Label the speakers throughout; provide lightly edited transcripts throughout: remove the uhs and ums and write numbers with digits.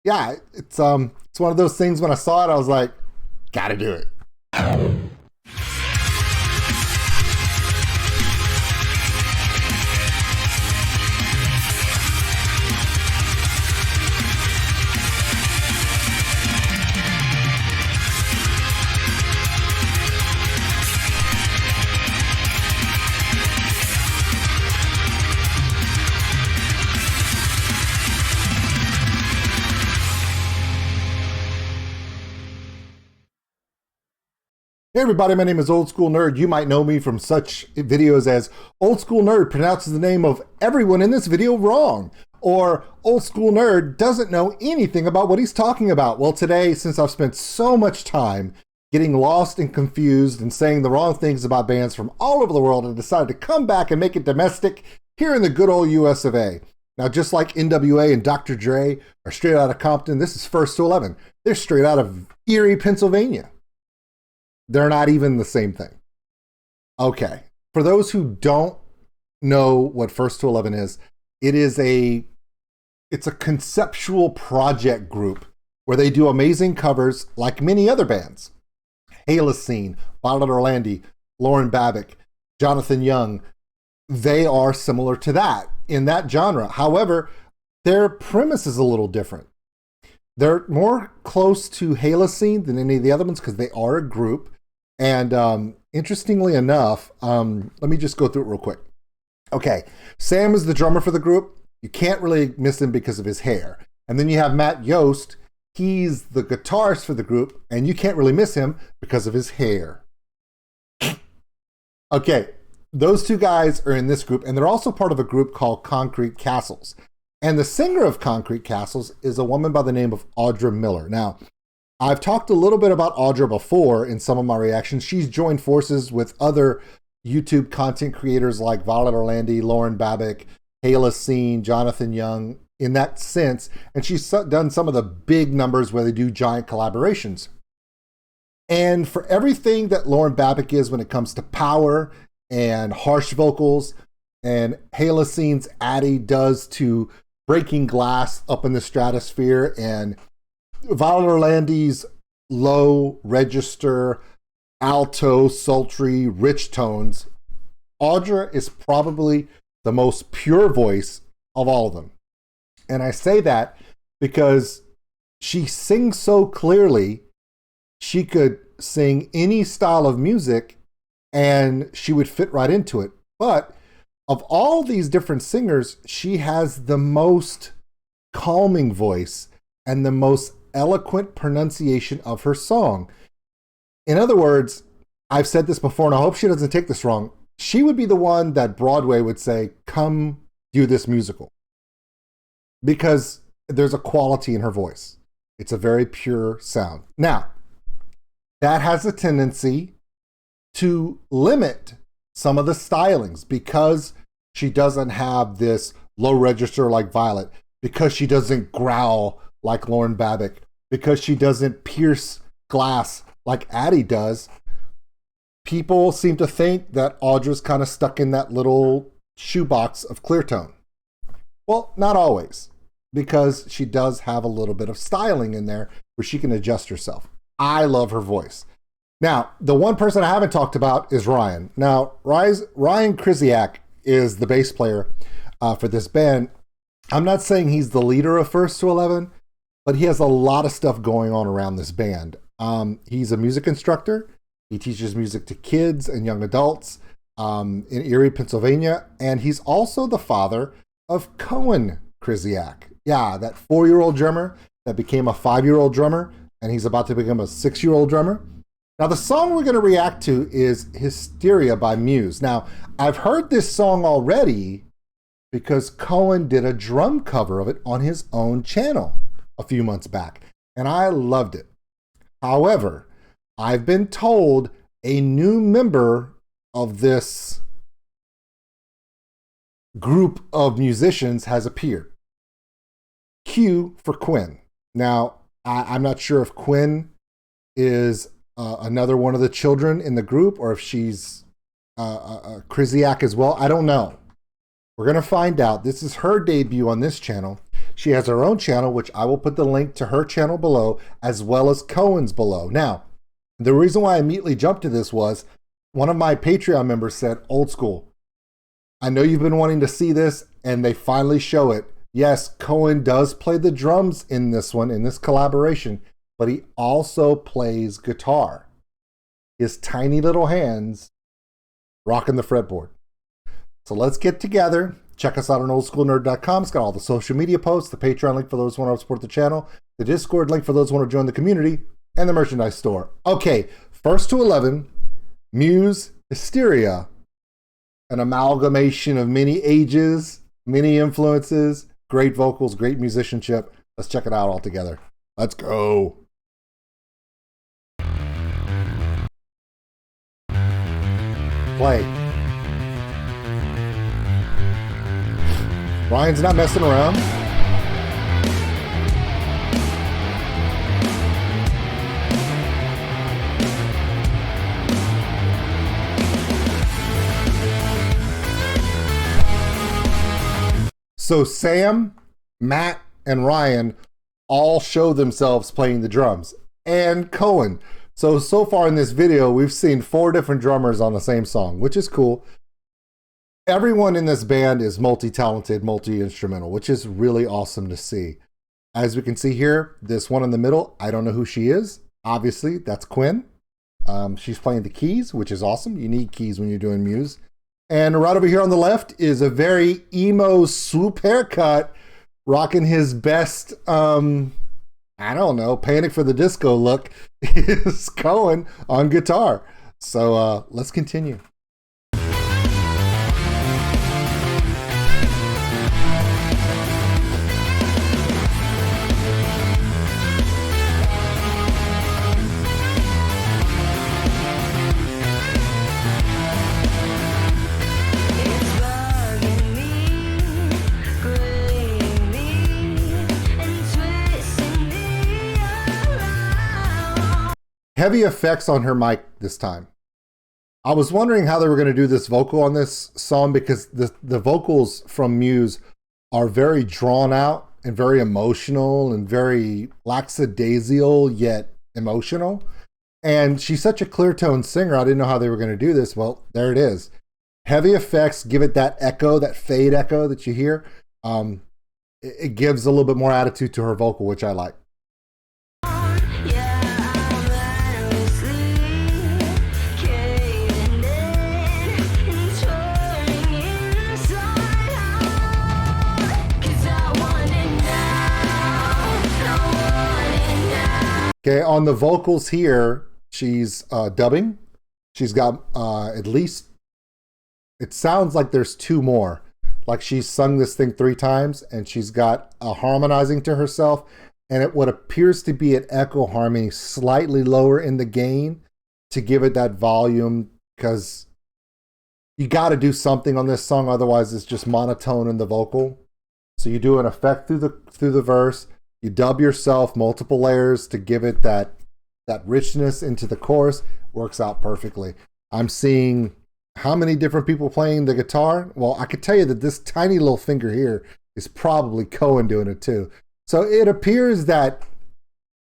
Speaker 1: yeah, it's one of those things. When I saw it, I was like, gotta do it. Hey everybody, my name is Old School Nerd. You might know me from such videos as Old School Nerd pronounces the name of everyone in this video wrong, or Old School Nerd doesn't know anything about what he's talking about. Well, today, since I've spent so much time getting lost and confused and saying the wrong things about bands from all over the world, I decided to come back and make it domestic here in the good old US of A. Now, just like NWA and Dr. Dre are straight out of Compton, this is First to 11. They're straight out of Erie, Pennsylvania. They're not even the same thing. Okay. For those who don't know what First to 11 is, it's a conceptual project group where they do amazing covers like many other bands. Halocene, Violet Orlandi, Lauren Babic, Jonathan Young. They are similar to that in that genre. However, their premise is a little different. They're more close to Halocene than any of the other ones because they are a group. And interestingly enough, let me just go through it real quick. Okay, Sam is the drummer for the group. You can't really miss him because of his hair. And then you have Matt Yost. He's the guitarist for the group, and you can't really miss him because of his hair. Okay, those two guys are in this group, and they're also part of a group called Concrete Castles. And the singer of Concrete Castles is a woman by the name of Audra Miller. Now, I've talked a little bit about Audra before in some of my reactions. She's joined forces with other YouTube content creators like Violet Orlandi, Lauren Babic, Halocene, Jonathan Young, in that sense. And she's done some of the big numbers where they do giant collaborations. And for everything that Lauren Babic is when it comes to power and harsh vocals, and Halocene's Addie does to breaking glass up in the stratosphere, and Violet Orlandi's low register, alto, sultry, rich tones, Audra is probably the most pure voice of all of them. And I say that because she sings so clearly, she could sing any style of music and she would fit right into it. But of all these different singers, she has the most calming voice and the most eloquent pronunciation of her song. In other words, I've said this before, and I hope she doesn't take this wrong. She would be the one that Broadway would say, come do this musical. Because there's a quality in her voice. It's a very pure sound. Now, that has a tendency to limit some of the stylings because she doesn't have this low register like Violet, because she doesn't growl like Lauren Babic, because she doesn't pierce glass like Addie does. People seem to think that Audra's kind of stuck in that little shoebox of clear tone. Well, not always, because she does have a little bit of styling in there where she can adjust herself. I love her voice. Now, the one person I haven't talked about is Ryan. Now, Ryan Krzyzak is the bass player for this band. I'm not saying he's the leader of First to 11, but he has a lot of stuff going on around this band. He's a music instructor. He teaches music to kids and young adults in Erie, Pennsylvania. And he's also the father of Coen Krzyzak. Yeah, that 4-year-old drummer that became a 5-year-old drummer, and he's about to become a 6-year-old drummer. Now, the song we're going to react to is Hysteria by MUSE. Now, I've heard this song already because Coen did a drum cover of it on his own channel a few months back, and I loved it. However, I've been told a new member of this group of musicians has appeared. Q for Quinn. Now, I'm not sure if Quinn is another one of the children in the group or if she's a Krzyzak as well. I don't know. We're going to find out. This is her debut on this channel. She has her own channel, which I will put the link to her channel below, as well as Coen's below. Now, the reason why I immediately jumped to this was one of my Patreon members said, Old School, I know you've been wanting to see this, and they finally show it. Yes, Coen does play the drums in this one, in this collaboration, but he also plays guitar. His tiny little hands rocking the fretboard. So let's get together. Check us out on OldSkuleNerd.com. It's got all the social media posts, the Patreon link for those who want to support the channel, the Discord link for those who want to join the community, and the merchandise store. Okay, 1st to 11, MUSE, Hysteria, an amalgamation of many ages, many influences, great vocals, great musicianship. Let's check it out all together. Let's go. Play. Ryan's not messing around. So Sam, Matt, and Ryan all show themselves playing the drums, and Coen. So far in this video, we've seen 4 different drummers on the same song, which is cool. Everyone in this band is multi-talented, multi-instrumental, which is really awesome to see. As we can see here, this one in the middle, I don't know who she is. Obviously, that's Quinn. She's playing the keys, which is awesome. You need keys when you're doing MUSE. And right over here on the left is a very emo swoop haircut, rocking his best, I don't know, Panic for the Disco look, is Coen on guitar. So let's continue. Heavy effects on her mic this time. I was wondering how they were going to do this vocal on this song, because the vocals from MUSE are very drawn out and very emotional and very lackadaisical yet emotional. And she's such a clear tone singer, I didn't know how they were going to do this. Well, there it is. Heavy effects give it that echo, that fade echo that you hear. It gives a little bit more attitude to her vocal, which I like. Okay, on the vocals here, she's dubbing. She's got at least, it sounds like there's 2 more. Like she's sung this thing 3 times, and she's got a harmonizing to herself, and what appears to be an echo harmony slightly lower in the gain to give it that volume, because you got to do something on this song, otherwise it's just monotone in the vocal. So you do an effect through the verse. You dub yourself multiple layers to give it that richness into the chorus. Works out perfectly. I'm seeing how many different people playing the guitar? Well, I could tell you that this tiny little finger here is probably Coen doing it too. So it appears that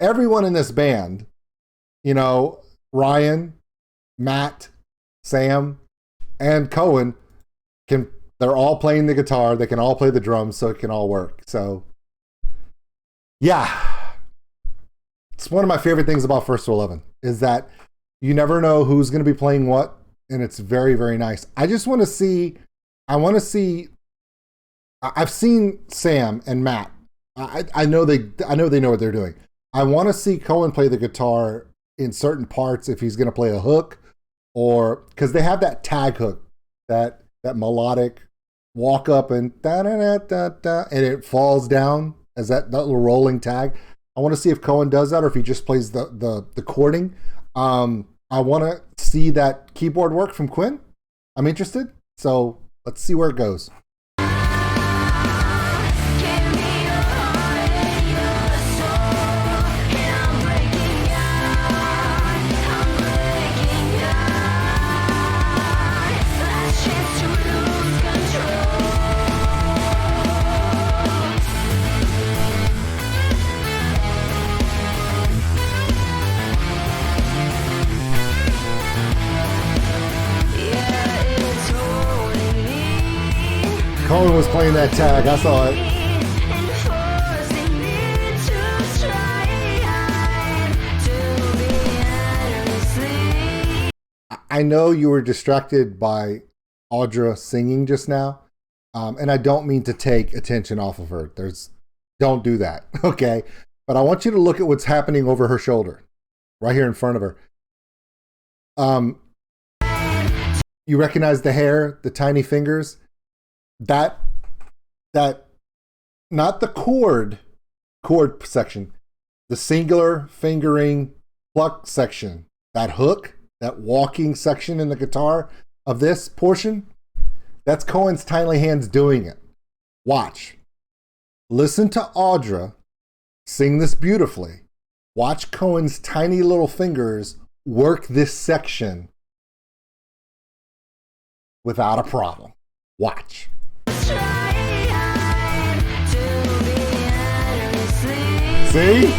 Speaker 1: everyone in this band, you know, Ryan, Matt, Sam, and Coen, they're all playing the guitar. They can all play the drums, so it can all work. So yeah, it's one of my favorite things about 1st to 11 is that you never know who's going to be playing what, and it's very, very nice. I just want to see, I've seen Sam and Matt. I know they know what they're doing. I want to see Coen play the guitar in certain parts if he's going to play a hook, or because they have that tag hook, that melodic walk up and da da da da da, and it falls down as that little rolling tag. I want to see if Coen does that or if he just plays the chording. I want to see that keyboard work from Quinn. I'm interested. So let's see where it goes. Coen was playing that tag. I saw it. I know you were distracted by Audra singing just now, and I don't mean to take attention off of her. Don't do that, okay? But I want you to look at what's happening over her shoulder, right here in front of her. You recognize the hair, the tiny fingers? That not the chord section, the singular fingering pluck section, that hook, that walking section in the guitar of this portion, that's Coen's tiny hands doing it. Watch. Listen to Audra sing this beautifully. Watch Coen's tiny little fingers work this section without a problem. Watch. See?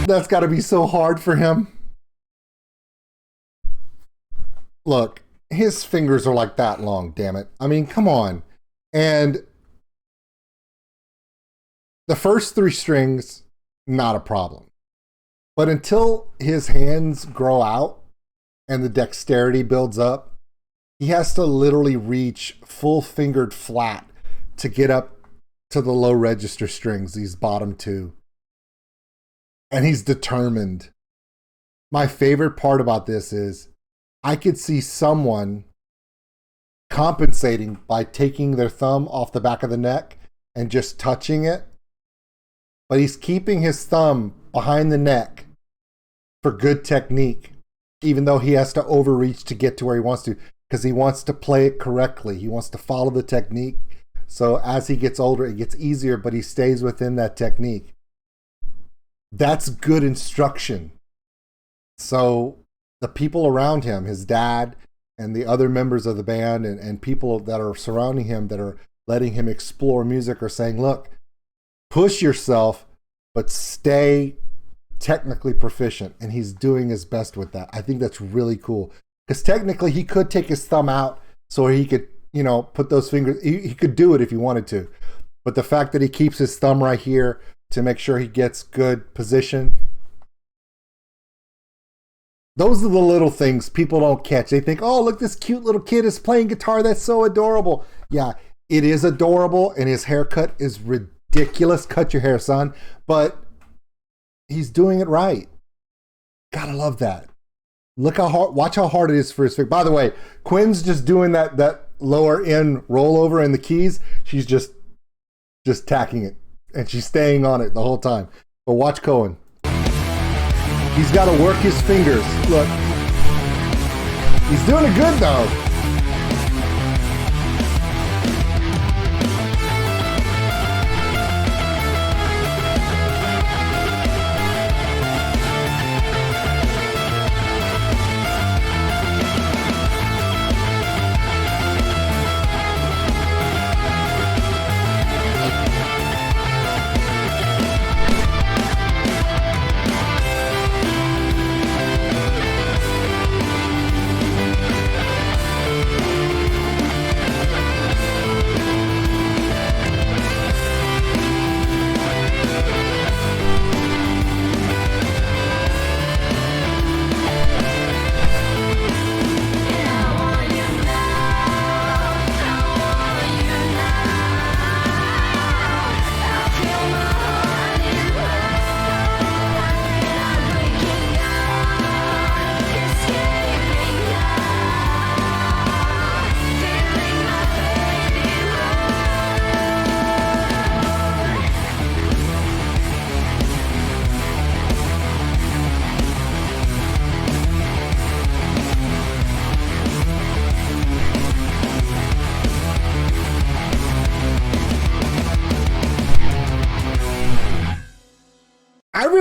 Speaker 1: That's got to be so hard for him. Look, his fingers are like that long, damn it. I mean, come on. And the first 3 strings, not a problem. But until his hands grow out and the dexterity builds up, he has to literally reach full fingered flat to get up to the low register strings, these bottom 2. And he's determined. My favorite part about this is I could see someone compensating by taking their thumb off the back of the neck and just touching it. But he's keeping his thumb behind the neck for good technique, even though he has to overreach to get to where he wants to, because he wants to play it correctly. He wants to follow the technique. So as he gets older, it gets easier, but he stays within that technique. That's good instruction. So the people around him, his dad and the other members of the band and people that are surrounding him that are letting him explore music are saying, look, push yourself, but stay technically proficient. And he's doing his best with that. I think that's really cool. Because technically he could take his thumb out so he could, put those fingers, he could do it if he wanted to. But the fact that he keeps his thumb right here to make sure he gets good position. Those are the little things people don't catch. They think, oh, look, this cute little kid is playing guitar. That's so adorable. Yeah, it is adorable, and his haircut is ridiculous. Cut your hair, son. But he's doing it right. Gotta love that. Look how hard, watch how hard it is for his finger. By the way, Quinn's just doing that lower end rollover in the keys. She's just tacking it. And she's staying on it the whole time. But watch Coen. He's got to work his fingers. Look. He's doing it good, though.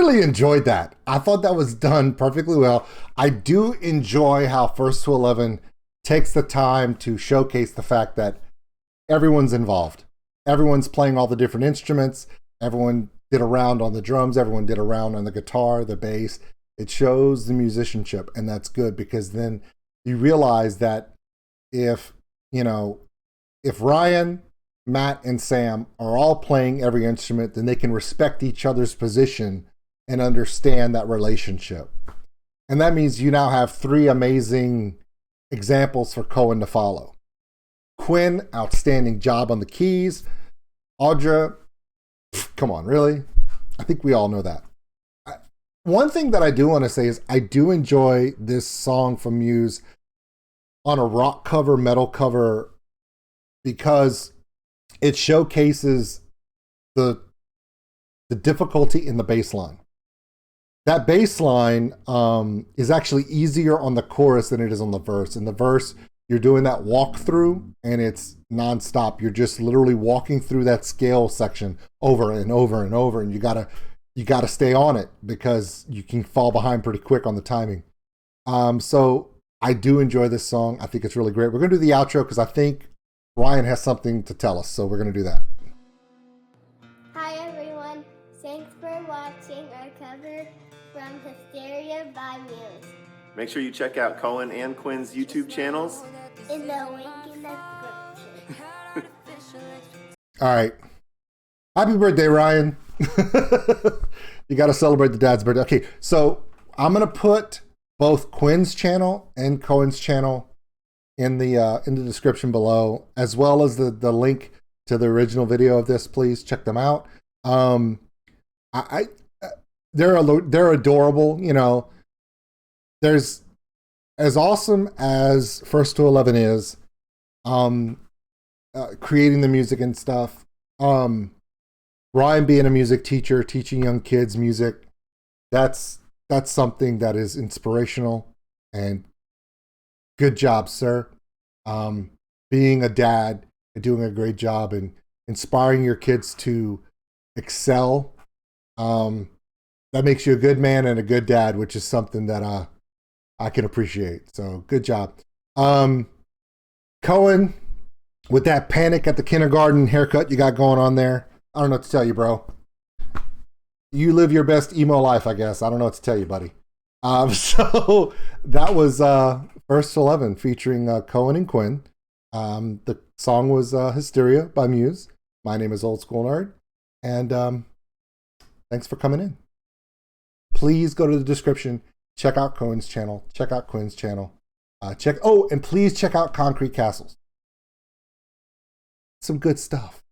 Speaker 1: really enjoyed that. I thought that was done perfectly well. I do enjoy how First to 11 takes the time to showcase the fact that everyone's involved. Everyone's playing all the different instruments. Everyone did a round on the drums. Everyone did a round on the guitar, the bass. It shows the musicianship, and that's good because then you realize that if Ryan, Matt, and Sam are all playing every instrument, then they can respect each other's position and understand that relationship. And that means you now have 3 amazing examples for Coen to follow. Quinn, outstanding job on the keys. Audra, come on, really? I think we all know that. One thing that I do want to say is I do enjoy this song from MUSE on a rock cover, metal cover, because it showcases the difficulty in the bass line. That bass line is actually easier on the chorus than it is on the verse. In the verse, you're doing that walkthrough and it's nonstop. You're just literally walking through that scale section over and over and over, and you gotta stay on it because you can fall behind pretty quick on the timing. So I do enjoy this song. I think it's really great. We're gonna do the outro because I think Ryan has something to tell us, so we're gonna do that.
Speaker 2: Hi everyone, thanks for watching our cover from Hysteria by MUSE.
Speaker 3: Make sure you check out Coen and Quinn's YouTube channels
Speaker 2: In the link in the description.
Speaker 1: All right. Happy birthday, Ryan. You got to celebrate the dad's birthday. Okay, so I'm going to put both Quinn's channel and Coen's channel in the description below, as well as the link to the original video of this. Please check them out. They're adorable. You know, there's as awesome as First to 11 is, creating the music and stuff. Ryan being a music teacher, teaching young kids music, that's something that is inspirational, and good job, sir. Being a dad and doing a great job and inspiring your kids to excel. That makes you a good man and a good dad, which is something that I can appreciate. So good job. Coen, with that Panic at the Kindergarten haircut you got going on there, I don't know what to tell you, bro. You live your best emo life, I guess. I don't know what to tell you, buddy. So that was First to 11 featuring Coen and Quinn. The song was Hysteria by MUSE. My name is OldSkuleNerd. And thanks for coming in. Please go to the description. Check out Coen's channel. Check out Quinn's channel. And please check out Concrete Castles. Some good stuff.